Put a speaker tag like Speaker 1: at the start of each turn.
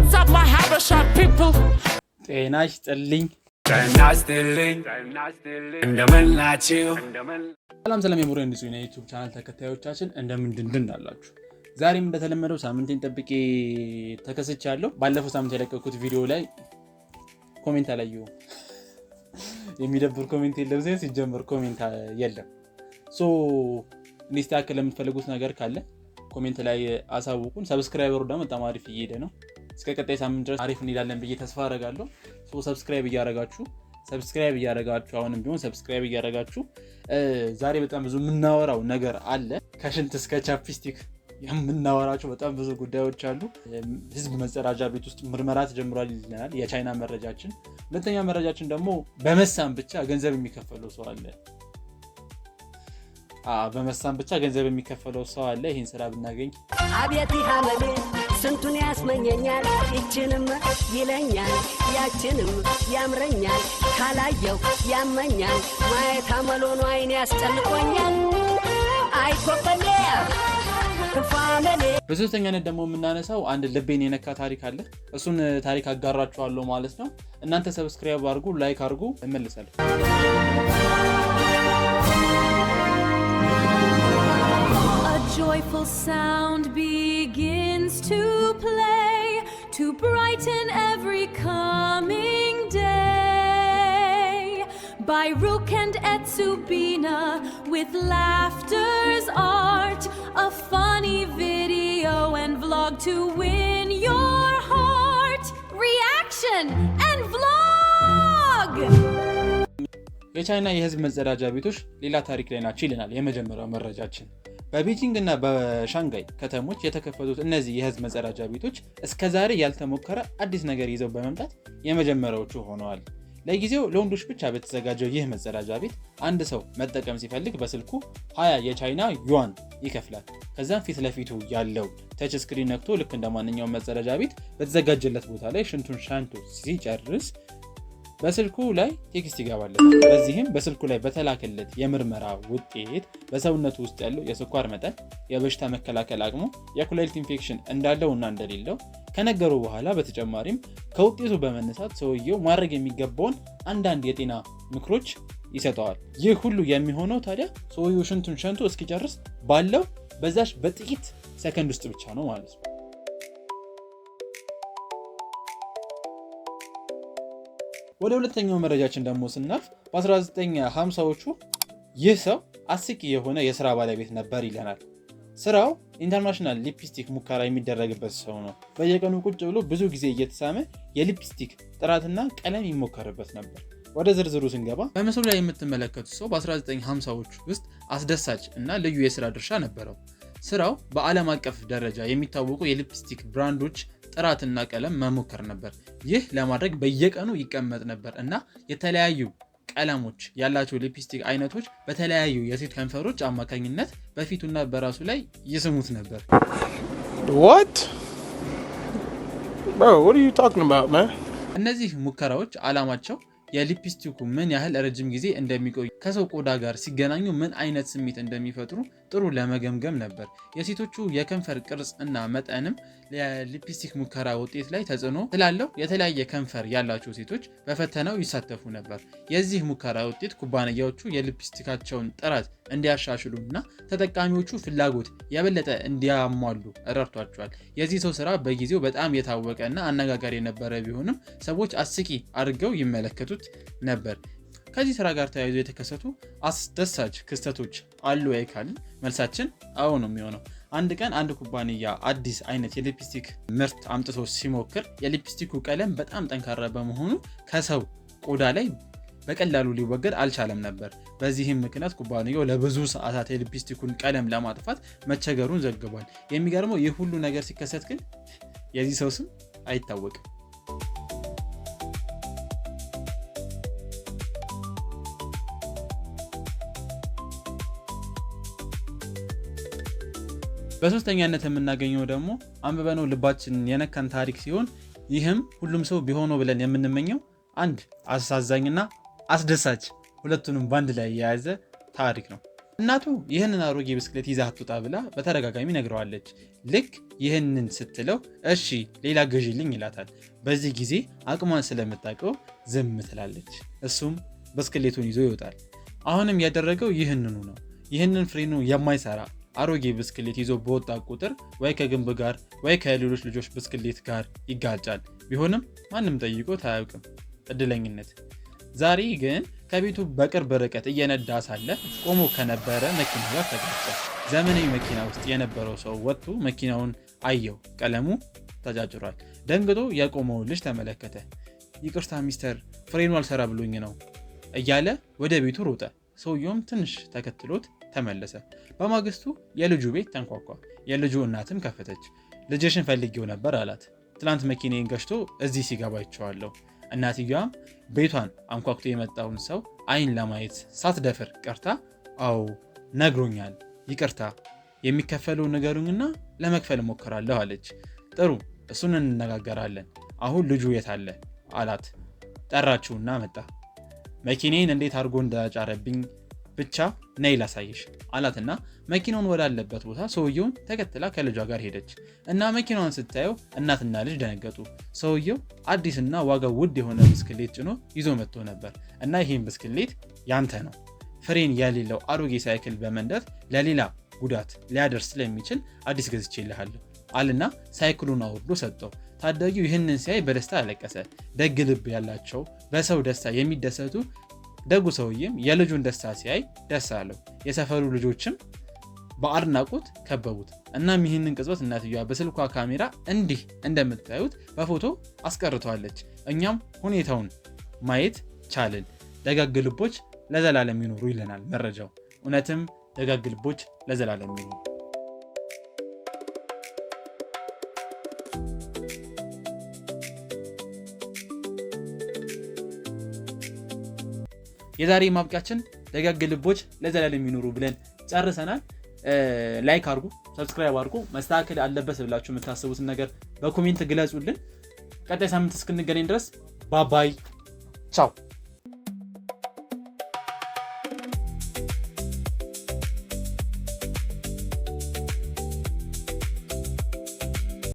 Speaker 1: What's up my Habesha people?
Speaker 2: ጤና ይስጥልኝ
Speaker 3: እንደምናችሁ
Speaker 2: ሰላም የሙሬ እንዲሱ የዩቲዩብ ቻናል ተከታዮቻችን እንደምን አላችሁ? ዛሬም እንደተለመደው ሳምንቴን ጠብቄ ተከስቻለሁ። ባለፈው ሳምንት የለቀኩት ቪዲዮ ላይ ኮሜንት አላየሁ። የሚደብር ኮሜንት የለም ሲጀመር ኮሜንት የለም። እንዲስተካከል ለምትፈልጉት ነገር ካለ ኮሜንት ላይ አሳውቁን። ሰብስክራይበሩ ደግሞ በጣም አሪፍ እየሄደ ነው። እስከ ቀጣይ ሳምንት ድረስ አሪፍ እንይላለን ብዬ ተስፋ አደርጋለሁ። ሰብስክራይብ እያደረጋችሁ አሁንም ቢሆን ሰብስክራይብ እያደረጋችሁ ዛሬ በጣም ብዙ የምናወራው ነገር አለ። ከሽንት እስከ ቻፕስቲክ የምናወራቸው በጣም ብዙ ጉዳዮች አሉ። ህዝብ መጸዳጃ ቤት ውስጥ ምርመራ ተጀምሯል ይላል የቻይና መረጃችን። ሁለተኛ መረጃችን ደግሞ በመሳም ብቻ ገንዘብ የሚከፈለው ሰው አለ። በመሳም ብቻ ገንዘብ የሚከፈለው ሰው አለ። ይሄን ስራ ብናገኝ
Speaker 4: አብያቲ ሐመሌ ስንቱን ያስመኘኛል። ይችንም ይለኛል ያችንም ያምረኛል። ካላየው ያመኛል ማየት አመሎኑ አይን ያስጨንቆኛል። አይኮፈሌ ከፋመሌ።
Speaker 2: በሶስተኛነት ደግሞ የምናነሳው አንድ ልቤን የነካ ታሪክ አለ። እሱን ታሪክ አጋራችኋለሁ ማለት ነው። እናንተ ሰብስክራይብ አድርጉ፣ ላይክ አድርጉ። እመልሳለሁ።
Speaker 5: Joyful sound begins to play to brighten every coming day. By Rook and Etsubina with laughter's art, a funny video and vlog to win your heart. Reaction and vlog!
Speaker 2: የቻይና የህዝብ መጸዳጃ ቤቶች ሌላ ታሪክ ላይ ናቸው ይለናል የመጀመሪያው መረጃችን። በቤጂንግ እና በሻንጋይ ከተሞች የተከፈቱት እነዚህ የህዝብ መጸዳጃ ቤቶች እስከዛሬ ያልተሞከረ አዲስ ነገር ይዘው በመምጣት የመጀመሪያዎቹ ሆነዋል። ለጊዜው ለወንዶች ብቻ በተዘጋጀው ይህ መጸዳጃ ቤት አንድ ሰው መጠቀም ሲፈልግ በስልኩ 20 የቻይና ዩዋን ይከፍላል። ከዛም ፊት ለፊቱ ያለው ተች ስክሪን ነክቶ ልክ እንደማንኛውም መጸዳጃ ቤት በተዘጋጀለት ቦታ ላይ ሽንቱን ሻንቶ ሲጨርስ በስልኩ ላይ ቴክስት ይገባለታል። በዚህም በስልኩ ላይ በተላከለት የምርመራ ውጤት በሰውነቱ ውስጥ ያለው የስኳር መጠን፣ የበሽታ መከላከል አቅሙ፣ የኩላሊት ኢንፌክሽን እንዳለውና እንደሌለው ከነገሩ በኋላ በተጨማሪም ከውጤቱ በመነሳት ሰውየው ማድረግ የሚገባውን አንዳንድ የጤና ምክሮች ይሰጠዋል። ይህ ሁሉ የሚሆነው ታዲያ ሰውየው ሽንቱን ሸንቶ እስኪጨርስ ባለው በዛሽ በጥቂት ሰከንድ ውስጥ ብቻ ነው ማለት ነው። ወደ ሁለተኛው መረጃችን ደግሞ ስናልፍ በ1950ዎቹ ይህ ሰው አስቂ የሆነ የስራ ባለቤት ነበር ይለናል። ስራው ኢንተርናሽናል ሊፕስቲክ ሙከራ የሚደረግበት ሰው ነው። በየቀኑ ቁጭ ብሎ ብዙ ጊዜ እየተሳመ የሊፕስቲክ ጥራትና ቀለም ይሞከርበት ነበር። ወደ ዝርዝሩ ስንገባ በምስሉ ላይ የምትመለከቱት ሰው በ1950ዎቹ ውስጥ አስደሳች እና ልዩ የስራ ድርሻ ነበረው። ስራው በዓለም አቀፍ ደረጃ የሚታወቁ የሊፕስቲክ ብራንዶች ጥራትና ቀለም መሞከር ነበር። ይህ ለማድረግ በየቀኑ ይቀመጥ ነበር እና የተለያዩ ቀለሞች ያላቸው ሊፕስቲክ አይነቶች በተለያዩ የሴት ከንፈሮች አማካኝነት በፊቱና በራሱ ላይ ይስሙት ነበር።
Speaker 3: What? Bro, what are you talking about, man?
Speaker 2: እነዚህ ሙከራዎች ዓላማቸው የሊፕስቲኩ ምን ያህል ረጅም ጊዜ እንደሚቆይ ከሰው ቆዳ ጋር ሲገናኙ ምን አይነት ስሜት እንደሚፈጥሩ ጥሩ ለመገምገም ነበር። የሴቶቹ የከንፈር ቅርጽ እና መጠንም የሊፕስቲክ ሙከራ ውጤት ላይ ተጽዕኖ ስላለው የተለያየ ከንፈር ያላቸው ሴቶች በፈተናው ይሳተፉ ነበር። የዚህ ሙከራ ውጤት ኩባንያዎቹ የሊፕስቲካቸውን ጥራት እንዲያሻሽሉ እና ተጠቃሚዎቹ ፍላጎት የበለጠ እንዲያሟሉ ረድቷቸዋል። የዚህ ሰው ስራ በጊዜው በጣም የታወቀ እና አነጋጋሪ የነበረ ቢሆንም ሰዎች አስቂ አድርገው ይመለከቱት ነበር። ከዚህ ስራ ጋር ተያይዞ የተከሰቱ አስደሳች ክስተቶች አሉ ወይ ካልን መልሳችን አዎ ነው የሚሆነው። አንድ ቀን አንድ ኩባንያ አዲስ አይነት የሊፕስቲክ ምርት አምጥቶ ሲሞክር የሊፕስቲኩ ቀለም በጣም ጠንካራ በመሆኑ ከሰው ቆዳ ላይ በቀላሉ ሊወገድ አልቻለም ነበር። በዚህም ምክንያት ኩባንያው ለብዙ ሰዓታት የሊፕስቲኩን ቀለም ለማጥፋት መቸገሩን ዘግቧል። የሚገርመው ይህ ሁሉ ነገር ሲከሰት ግን የዚህ ሰው ስም አይታወቅም። በሶስተኛነት የምናገኘው ደግሞ አንብበነው ልባችን የነካን ታሪክ ሲሆን ይህም ሁሉም ሰው ቢሆነው ብለን የምንመኘው አንድ አሳዛኝና አስደሳች ሁለቱንም ባንድ ላይ የያዘ ታሪክ ነው። እናቱ ይህንን አሮጌ ብስክሌት ይዛ አትውጣ ብላ በተደጋጋሚ ነግረዋለች። ልክ ይህንን ስትለው እሺ ሌላ ገዢልኝ ይላታል። በዚህ ጊዜ አቅሟን ስለምታውቀው ዝም ትላለች። እሱም ብስክሌቱን ይዞ ይወጣል። አሁንም ያደረገው ይህንኑ ነው። ይህንን ፍሬኑ የማይሰራ አሮጌ ብስክሌት ይዞ በወጣ ቁጥር ወይ ከግንብ ጋር ወይ ከሌሎች ልጆች ብስክሌት ጋር ይጋጫል። ቢሆንም ማንም ጠይቆት አያውቅም። እድለኝነት። ዛሬ ግን ከቤቱ በቅርብ ርቀት እየነዳ ሳለ ቆሞ ከነበረ መኪና ጋር ተጋጨ። ዘመናዊ መኪና ውስጥ የነበረው ሰው ወጥቶ መኪናውን አየው። ቀለሙ ተጫጭሯል። ደንግጦ የቆመውን ልጅ ተመለከተ። ይቅርታ ሚስተር፣ ፍሬኑ አልሰራ ብሎኝ ነው እያለ ወደ ቤቱ ሮጠ። ሰውየውም ትንሽ ተከትሎት ተመለሰ። በማግስቱ የልጁ ቤት ተንኳኳ። የልጁ እናትም ከፈተች። ልጅሽን ፈልጌው ነበር አላት። ትላንት መኪናዬን ገጭቶ እዚህ ሲገባ አይቼዋለሁ። እናትየዋም ቤቷን አንኳኩቶ የመጣውን ሰው አይን ለማየት ሳትደፍር ቀርታ አዎ ነግሮኛል፣ ይቅርታ፣ የሚከፈለው ንገሩኝና ለመክፈል እሞክራለሁ አለች። ጥሩ፣ እሱን እንነጋገራለን። አሁን ልጁ የት አለ አላት። ጠራችውና መጣ። መኪናዬን እንዴት አድርጎ እንዳጫረብኝ ብቻ ነይ ላሳይሽ አላትና መኪናውን ወዳለበት ቦታ ሰውየውን ተከትላ ከልጇ ጋር ሄደች እና መኪናውን ስታየው እናትና ልጅ ደነገጡ። ሰውየው አዲስና ዋጋው ውድ የሆነ ብስክሌት ጭኖ ይዞ መጥቶ ነበር እና ይህን ብስክሌት ያንተ ነው፣ ፍሬን የሌለው አሮጌ ሳይክል በመንዳት ለሌላ ጉዳት ሊያደርስ ስለሚችል አዲስ ገዝቼልሃለሁ አልና ሳይክሉን አውርዶ ሰጠው። ታዳጊው ይህንን ሲያይ በደስታ አለቀሰ። ደግ ልብ ያላቸው በሰው ደስታ የሚደሰቱ ደጉ ሰውዬም የልጁን ደስታ ሲያይ ደስ አለው። የሰፈሩ ልጆችም በአድናቆት ከበቡት። እናም ይህንን ቅጽበት እናትየዋ በስልኳ ካሜራ እንዲህ እንደምታዩት በፎቶ አስቀርተዋለች። እኛም ሁኔታውን ማየት ቻልን። ደጋግ ልቦች ለዘላለም ይኖሩ ይለናል መረጃው። እውነትም ደጋግ ልቦች ለዘላለም ይኖሩ። የዛሬ ማብቂያችን ደጋግ ልቦች ለዘላለም ይኖሩ ብለን ጨርሰናል። ላይክ አድርጉ፣ ሰብስክራይብ አድርጉ። መስተካከል አለበት ብላችሁ የምታስቡትን ነገር በኮሜንት ግለጹልን። ቀጣይ ሳምንት እስክንገናኝ ድረስ ባባይ ቻው።